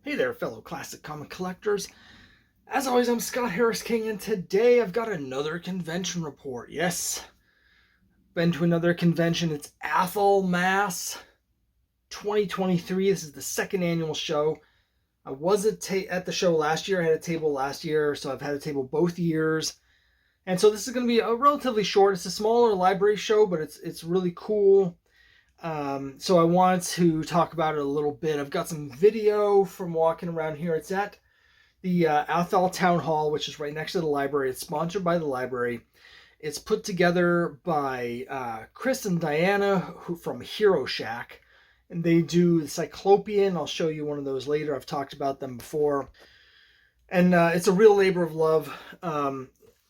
Hey there, fellow classic comic collectors. As always, I'm Scott Harris King, and today I've got another convention report. Yes, been to another convention. It's Athol Mass 2023. This is the second annual show. I was at the show last year. I had a table last year, so I've had a table both years. And so this is going to be a relatively short. It's a smaller library show, but it's really cool. So I wanted to talk about it a little bit. I've got some video from walking around here. It's at the Athol Town Hall, which is right next to the library. It's sponsored by the library. It's put together by Chris and Diana from Hero Shack, and they do the Cyclopean. I'll show you one of those later. I've talked about them before, and it's a real labor of love.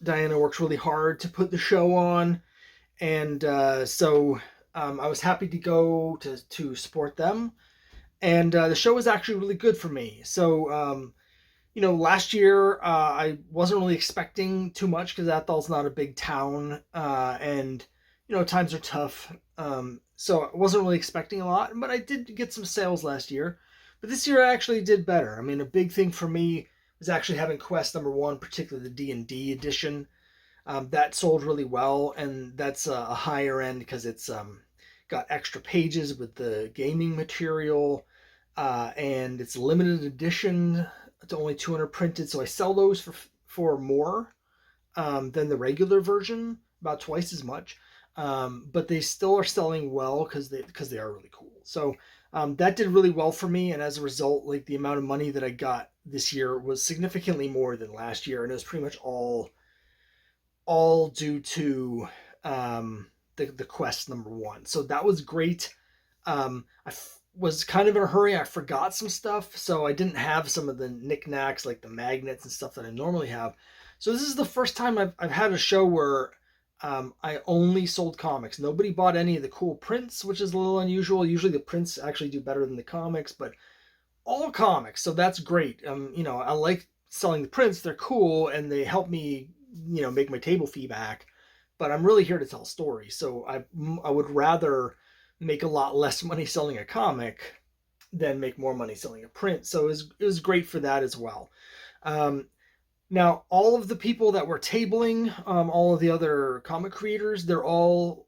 Diana works really hard to put the show on, and I was happy to go to support them. And the show was actually really good for me. So last year I wasn't really expecting too much because Athol's not a big town, and times are tough. So I wasn't really expecting a lot, but I did get some sales last year. But this year I actually did better. I mean, a big thing for me was actually having Quest #1, particularly the D&D edition. That sold really well, and that's a higher end because it's got extra pages with the gaming material, and it's limited edition. It's only 200 printed, so I sell those for more than the regular version, about twice as much. But they still are selling well because they are really cool. So that did really well for me, and as a result, like the amount of money that I got this year was significantly more than last year, and it was pretty much all due to the Quest #1. So that was great. Was kind of in a hurry. I forgot some stuff, so I didn't have some of the knickknacks like the magnets and stuff that I normally have. So this is the first time I've had a show where I only sold comics. Nobody bought any of the cool prints, which is a little unusual. Usually the prints actually do better than the comics, but all comics. So that's great. I like selling the prints. They're cool and they help me, make my table fee back. But I'm really here to tell stories. So I would rather make a lot less money selling a comic than make more money selling a print. So it was great for that as well. Now, all of the people that were tabling, all of the other comic creators, they're all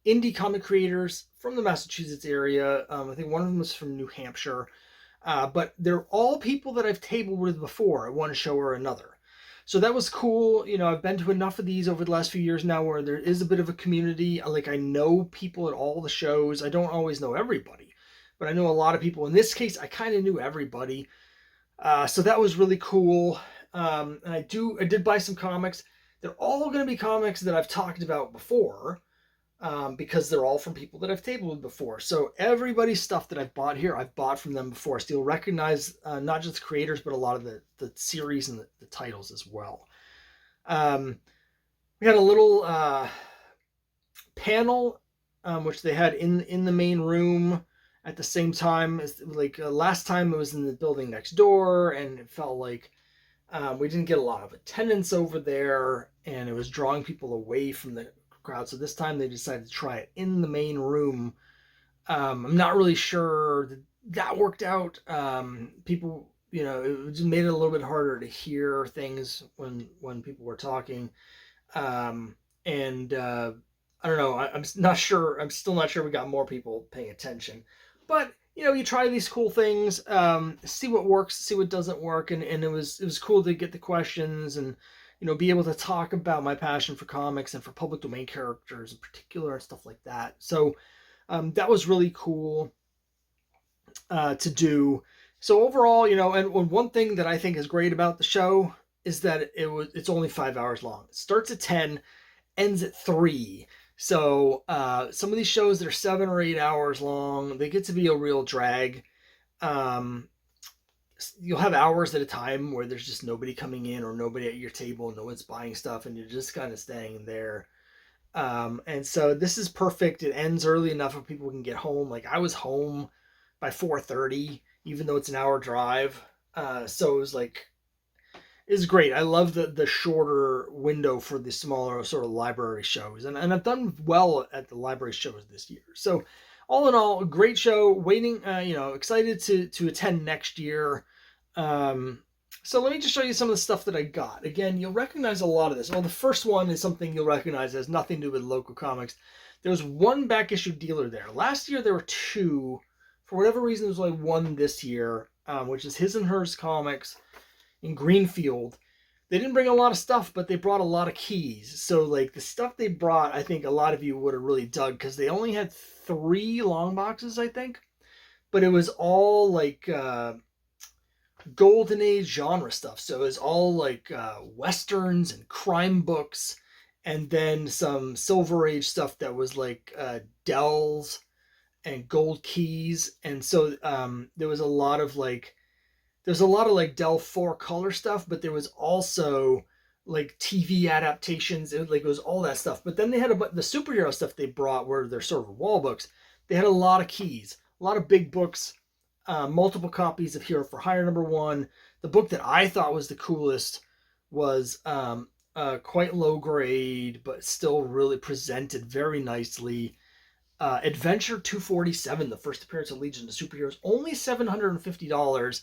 indie comic creators from the Massachusetts area. I think one of them was from New Hampshire. But they're all people that I've tabled with before at one show or another. So that was cool. I've been to enough of these over the last few years now where there is a bit of a community. Like, I know people at all the shows. I don't always know everybody, but I know a lot of people. In this case, I kind of knew everybody. So that was really cool. And I did buy some comics. They're all going to be comics that I've talked about before, because they're all from people that I've tabled with before. So everybody's stuff that I've bought here, I've bought from them before. So you'll recognize not just the creators, but a lot of the series and the titles as well. We had a little panel, which they had in the main room at the same time as, like, last time it was in the building next door, and it felt like we didn't get a lot of attendance over there, and it was drawing people away from the crowd. So this time they decided to try it in the main room. I'm not really sure that worked out. People, it just made it a little bit harder to hear things when people were talking. And I don't know. I'm not sure. I'm still not sure we got more people paying attention. But you try these cool things, see what works, see what doesn't work, and it was cool to get the questions and be able to talk about my passion for comics and for public domain characters in particular and stuff like that. So that was really cool to do. So overall, and one thing that I think is great about the show is that it's only 5 hours long. It starts at 10, ends at 3. So some of these shows that are 7 or 8 hours long, they get to be a real drag. You'll have hours at a time where there's just nobody coming in or nobody at your table, no one's buying stuff, and you're just kind of staying there. And so this is perfect. It ends early enough where people can get home. Like, I was home by 4:30, even though it's an hour drive. So it was like, it's great. I love the shorter window for the smaller sort of library shows, and I've done well at the library shows this year. So all in all, a great show. Waiting, excited to attend next year. So let me just show you some of the stuff that I got. Again, you'll recognize a lot of this. Well, the first one is something you'll recognize that has nothing to do with local comics. There's one back issue dealer there. Last year there were two. For whatever reason, there's only one this year, which is His and Hers Comics in Greenfield. They didn't bring a lot of stuff, but they brought a lot of keys. So, like, the stuff they brought, I think a lot of you would have really dug, because they only had 3 long boxes, I think. But it was all, like, Golden Age genre stuff. So it was all, like, Westerns and crime books, and then some Silver Age stuff that was, like, Dells and gold keys. And so there was a lot of, like, there's a lot of like Dell 4 color stuff, but there was also like TV adaptations. It was all that stuff. But then they had the superhero stuff they brought were their sort of wall books. They had a lot of keys, a lot of big books, multiple copies of Hero for Hire #1. The book that I thought was the coolest was quite low grade, but still really presented very nicely. Adventure 247, the first appearance of Legion of Superheroes, only $750.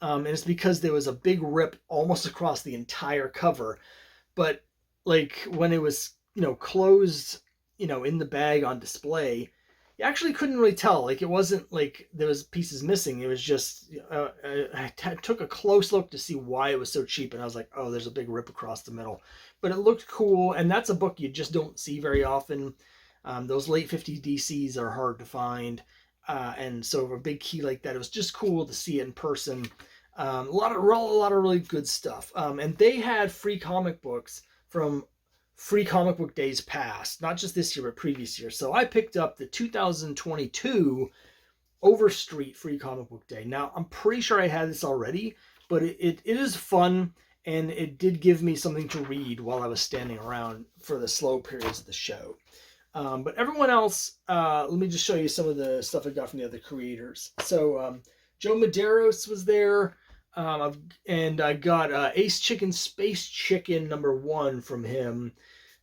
And it's because there was a big rip almost across the entire cover. But like when it was, closed, in the bag on display, you actually couldn't really tell. Like, it wasn't like there was pieces missing. It was just, I took a close look to see why it was so cheap. And I was like, oh, there's a big rip across the middle. But it looked cool. And that's a book you just don't see very often. Those late 50s DCs are hard to find. And so a big key like that, it was just cool to see it in person. A lot of really good stuff. And they had free comic books from free comic book days past, not just this year, but previous year. So I picked up the 2022 Overstreet free comic book day. Now, I'm pretty sure I had this already, but it is fun, and it did give me something to read while I was standing around for the slow periods of the show. But everyone else, let me just show you some of the stuff I got from the other creators. So Joe Maderos was there, and I got Ace Chicken Space Chicken #1 from him.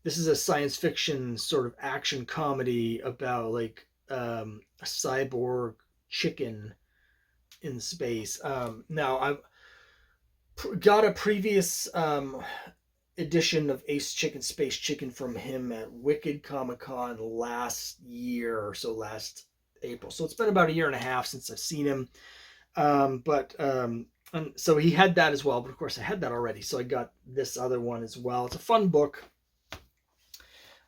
This is a science fiction sort of action comedy about like a cyborg chicken in space. Now I've got a previous edition of Ace Chicken Space Chicken from him at Wicked Comic Con last year, or so last April. So it's been about a year and a half since I've seen him. And so he had that as well, but of course I had that already. So I got this other one as well. It's a fun book.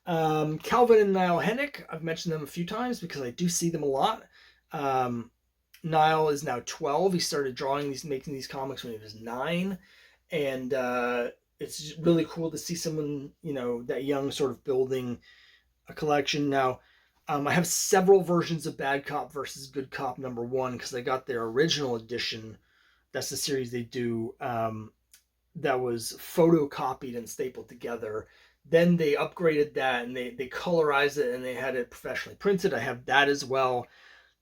Calvin and Nile Henck, I've mentioned them a few times because I do see them a lot. Nile is now 12. He started making these comics when he was 9. And it's really cool to see someone, that young sort of building a collection. Now, I have several versions of Bad Cop versus Good Cop #1 because I got their original edition. That's the series they do, that was photocopied and stapled together. Then they upgraded that and they colorized it and they had it professionally printed. I have that as well.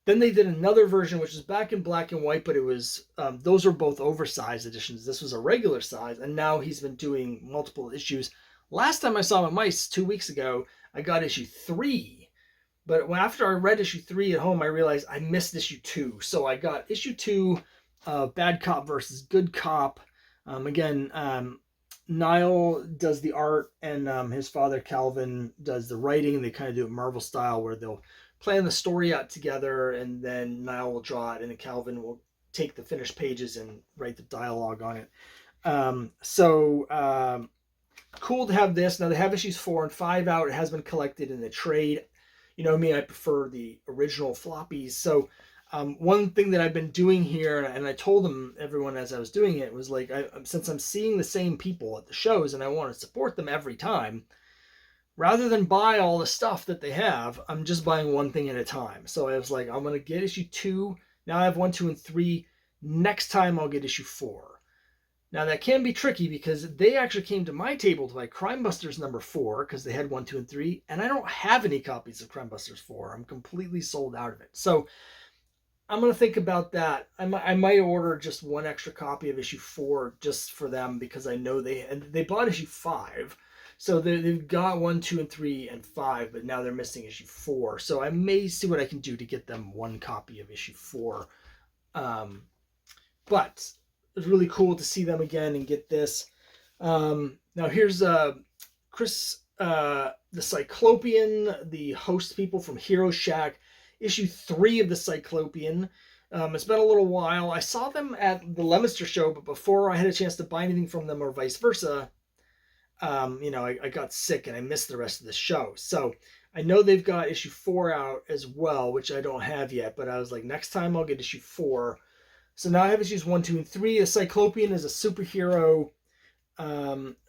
Then they did another version, which was back in black and white, but it was, those were both oversized editions. This was a regular size, and now he's been doing multiple issues. Last time I saw him at Mice 2 weeks ago, I got issue 3. But after I read issue 3 at home, I realized I missed issue 2. So I got issue 2 of Bad Cop versus Good Cop. Again, Nile does the art, and his father Calvin does the writing. They kind of do it Marvel style, where they'll plan the story out together, and then Nile will draw it, and then Calvin will take the finished pages and write the dialogue on it. Cool to have this. Now they have issues 4 and 5 out. It has been collected in the trade. You know me, I prefer the original floppies. So one thing that I've been doing here, and I told everyone as I was doing it, was like, since I'm seeing the same people at the shows and I want to support them every time, rather than buy all the stuff that they have, I'm just buying one thing at a time. So I was like, I'm going to get issue 2. Now I have 1, 2, and 3. Next time I'll get issue 4. Now that can be tricky because they actually came to my table to buy Crime Busters #4 because they had 1, 2, and 3. And I don't have any copies of Crime Busters 4. I'm completely sold out of it. So I'm going to think about that. I might order just 1 extra copy of issue 4 just for them because I know they bought issue 5. So they've got 1, 2, and 3, and 5, but now they're missing issue 4. So I may see what I can do to get them one copy of issue 4. But it's really cool to see them again and get this. Now here's Chris, the Cyclopean, the host people from Hero Shack, issue 3 of the Cyclopean. It's been a little while. I saw them at the Leominster show, but before I had a chance to buy anything from them or vice versa, I got sick and I missed the rest of the show. So I know they've got issue 4 out as well, which I don't have yet, but I was like, next time I'll get issue 4. So now I have issues 1, 2, and 3. The Cyclopean is a superhero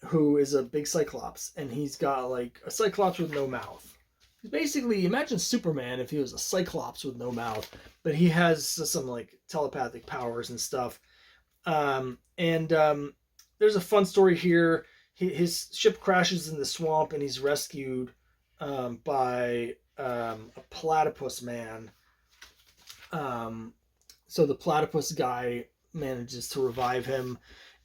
who is a big Cyclops, and he's got like a Cyclops with no mouth. He's basically, imagine Superman if he was a Cyclops with no mouth, but he has some like telepathic powers and stuff. There's a fun story here. His ship crashes in the swamp, and he's rescued by a platypus man. So the platypus guy manages to revive him,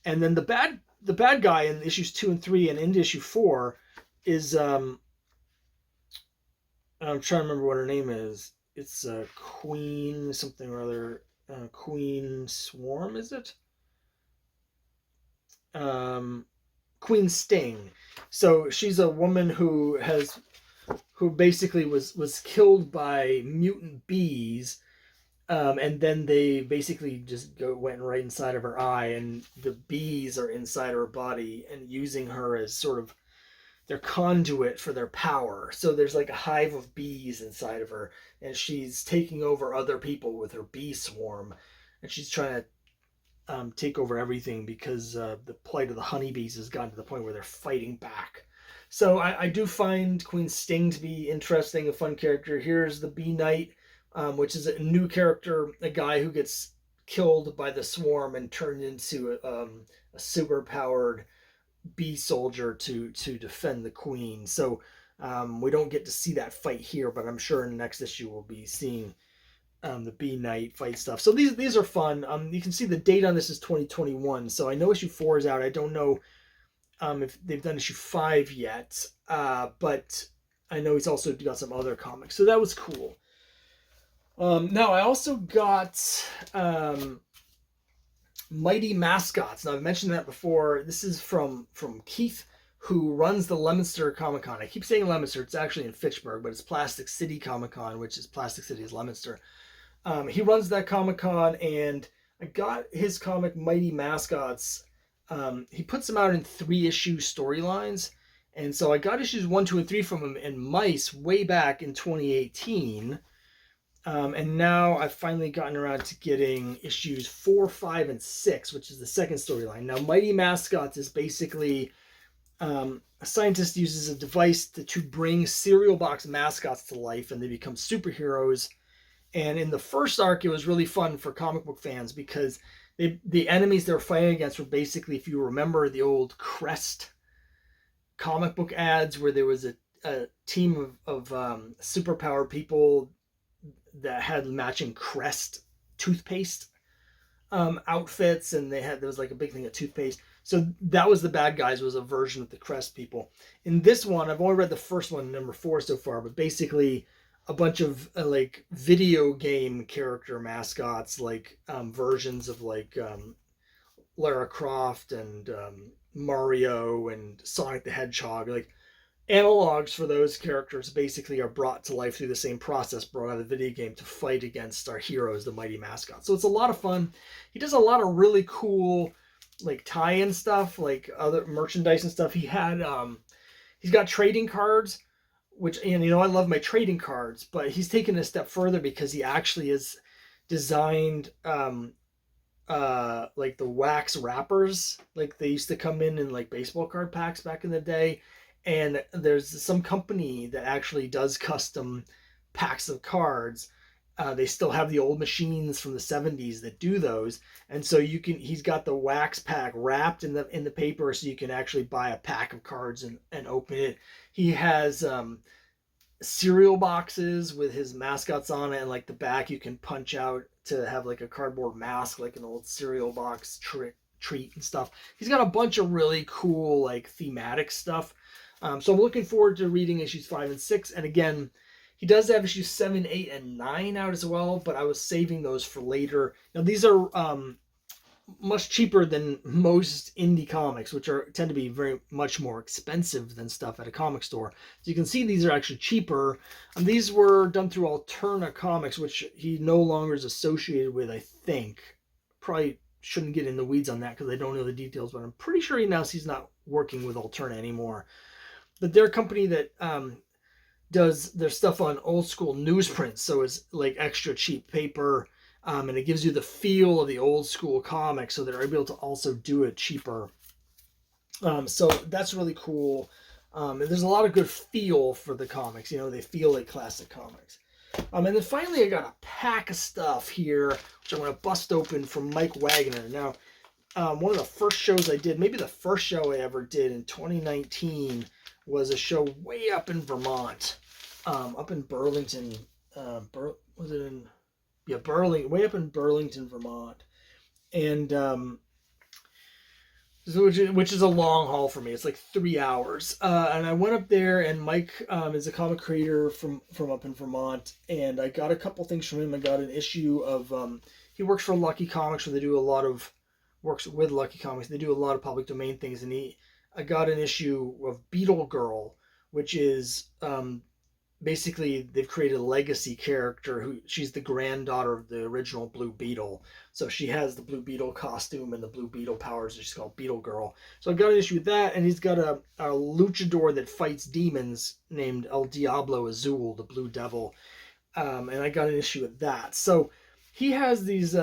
and then the bad guy in issues 2 and 3 and into issue 4 is I'm trying to remember what her name is. It's Queen something or other. Queen Swarm, is it? Queen Sting. So she's a woman who basically was killed by mutant bees. And then they basically just went right inside of her eye, and the bees are inside her body and using her as sort of their conduit for their power. So there's like a hive of bees inside of her, and she's taking over other people with her bee swarm, and she's trying to take over everything because the plight of the honeybees has gotten to the point where they're fighting back. So I do find Queen Sting to be interesting, a fun character. Here's the Bee Knight, which is a new character, a guy who gets killed by the swarm and turned into a super-powered bee soldier to defend the queen. So we don't get to see that fight here, but I'm sure in the next issue we'll be seeing the Bee Knight fight stuff. So these are fun. You can see the date on this is 2021, so I know issue 4 is out. I don't know if they've done issue 5 yet, but I know he's also got some other comics, so that was cool. Now I also got Mighty Mascots. Now I've mentioned that before. This is from Keith, who runs the Leominster Comic Con. I keep saying Leominster. It's actually in Fitchburg, but it's Plastic City Comic Con, which is Plastic City's Leominster. He runs that Comic Con, and I got his comic Mighty Mascots. He puts them out in 3-issue storylines, and so I got issues 1, 2, and 3 from him in Mice way back in 2018. And now I've finally gotten around to getting issues 4, 5, and 6, which is the second storyline. Now, Mighty Mascots is basically a scientist uses a device to bring cereal box mascots to life, and they become superheroes. And in the first arc, it was really fun for comic book fans because the enemies they were fighting against were basically, if you remember the old Crest comic book ads where there was a team of superpowered people that had matching Crest toothpaste outfits, and there was like a big thing of toothpaste. So that was the bad guys, was a version of the Crest people. In this one, I've only read the first one, number 4 so far, but basically a bunch of like video game character mascots, like versions of like Lara Croft and Mario and Sonic the Hedgehog, like analogs for those characters basically are brought to life through the same process brought out of the video game to fight against our heroes, the Mighty Mascots. So it's a lot of fun. He does a lot of really cool like tie-in stuff, like other merchandise and stuff. He's got trading cards, which, and I love my trading cards, but he's taken a step further because he actually has designed like the wax wrappers, like they used to come in like baseball card packs back in the day. And there's some company that actually does custom packs of cards. They still have the old machines from the 70s that do those. And so he's got the wax pack wrapped in the paper, so you can actually buy a pack of cards and open it. He has cereal boxes with his mascots on it, and like the back you can punch out to have like a cardboard mask, like an old cereal box treat and stuff. He's got a bunch of really cool like thematic stuff. So I'm looking forward to reading issues 5 and 6. And again, he does have issues 7, 8, and 9 out as well, but I was saving those for later. Now, these are much cheaper than most indie comics, which tend to be very much more expensive than stuff at a comic store. So you can see these are actually cheaper. These were done through Alterna Comics, which he no longer is associated with, I think. Probably shouldn't get in the weeds on that because I don't know the details, but I'm pretty sure he's not working with Alterna anymore. But they're a company that does their stuff on old school newsprint, so it's like extra cheap paper. And it gives you the feel of the old school comic, so they're able to also do it cheaper. So that's really cool. And there's a lot of good feel for the comics. They feel like classic comics. And then finally, I got a pack of stuff here, which I'm going to bust open from Mike Wagner. Now, one of the first shows I did, maybe the first show I ever did in 2019, was a show way up in Vermont, up in Burlington. Way up in Burlington, Vermont, and which is a long haul for me. It's like 3 hours, and I went up there, and Mike is a comic creator from up in Vermont, and I got a couple things from him. I got an issue of he works for Lucky Comics, where they do a lot of works with Lucky Comics. They do a lot of public domain things, and I got an issue of Beetle Girl, which is basically they've created a legacy character she's the granddaughter of the original Blue Beetle. So she has the Blue Beetle costume and the Blue Beetle powers. She's called Beetle Girl. So I've got an issue with that, and he's got a luchador that fights demons named El Diablo Azul, the Blue Devil. And I got an issue with that. So he has these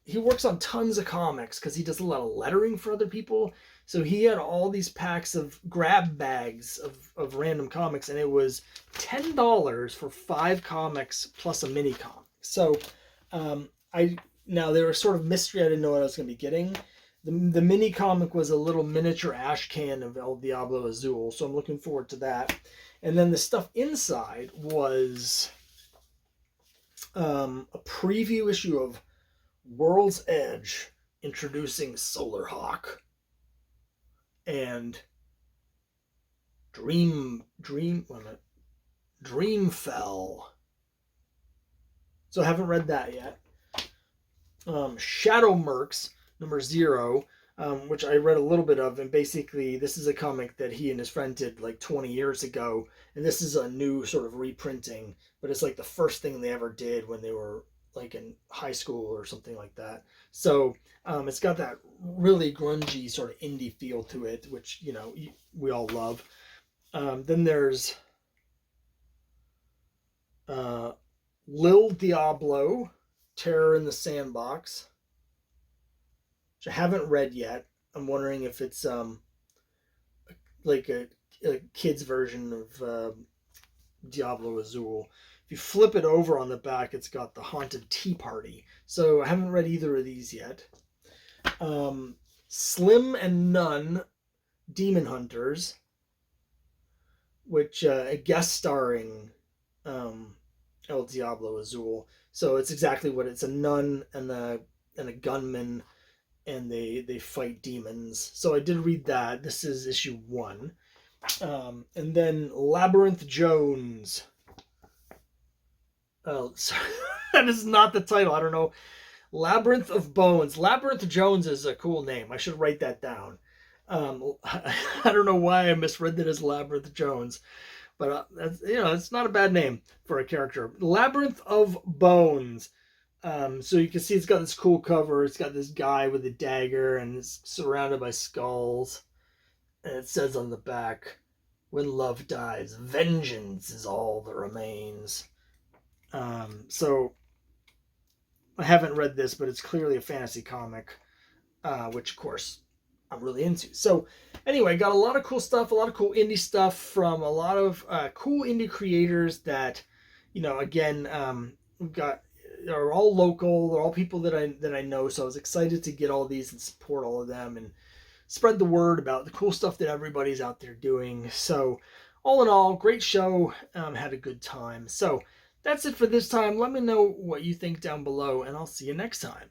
he works on tons of comics because he does a lot of lettering for other people. So he had all these packs of grab bags of random comics, and it was $10 for 5 comics plus a mini comic. So now they were sort of mystery. I didn't know what I was going to be getting. The mini comic was a little miniature ash can of El Diablo Azul, so I'm looking forward to that. And then the stuff inside was a preview issue of World's Edge, introducing Solar Hawk. And Dreamfell. So I haven't read that yet. Shadow Mercs #0, which I read a little bit of, and basically this is a comic that he and his friend did like 20 years ago, and this is a new sort of reprinting, but it's like the first thing they ever did when they were like in high school or something like that. So it's got that really grungy sort of indie feel to it, which we all love. Then there's Lil Diablo, Terror in the Sandbox, which I haven't read yet. I'm wondering if it's like a kid's version of Diablo Azul. If you flip it over on the back, it's got the Haunted Tea Party. So I haven't read either of these yet. Slim and None, Demon Hunters, which guest starring El Diablo Azul. So it's exactly what it's a nun and a gunman, and they fight demons. So I did read that. This is issue 1. And then Labyrinth Jones. Oh, sorry. That is not the title. I don't know. Labyrinth of Bones. Labyrinth Jones is a cool name. I should write that down. I don't know why I misread that as Labyrinth Jones, but it's not a bad name for a character. Labyrinth of Bones. So you can see it's got this cool cover. It's got this guy with a dagger, and it's surrounded by skulls. And it says on the back, "When love dies, vengeance is all that remains." So I haven't read this, but it's clearly a fantasy comic, which of course I'm really into. So anyway, got a lot of cool stuff, a lot of cool indie stuff from a lot of cool indie creators that, again, we've got, are all local. They're all people that I know. So I was excited to get all these and support all of them and spread the word about the cool stuff that everybody's out there doing. So all in all, great show. Had a good time. So that's it for this time. Let me know what you think down below, and I'll see you next time.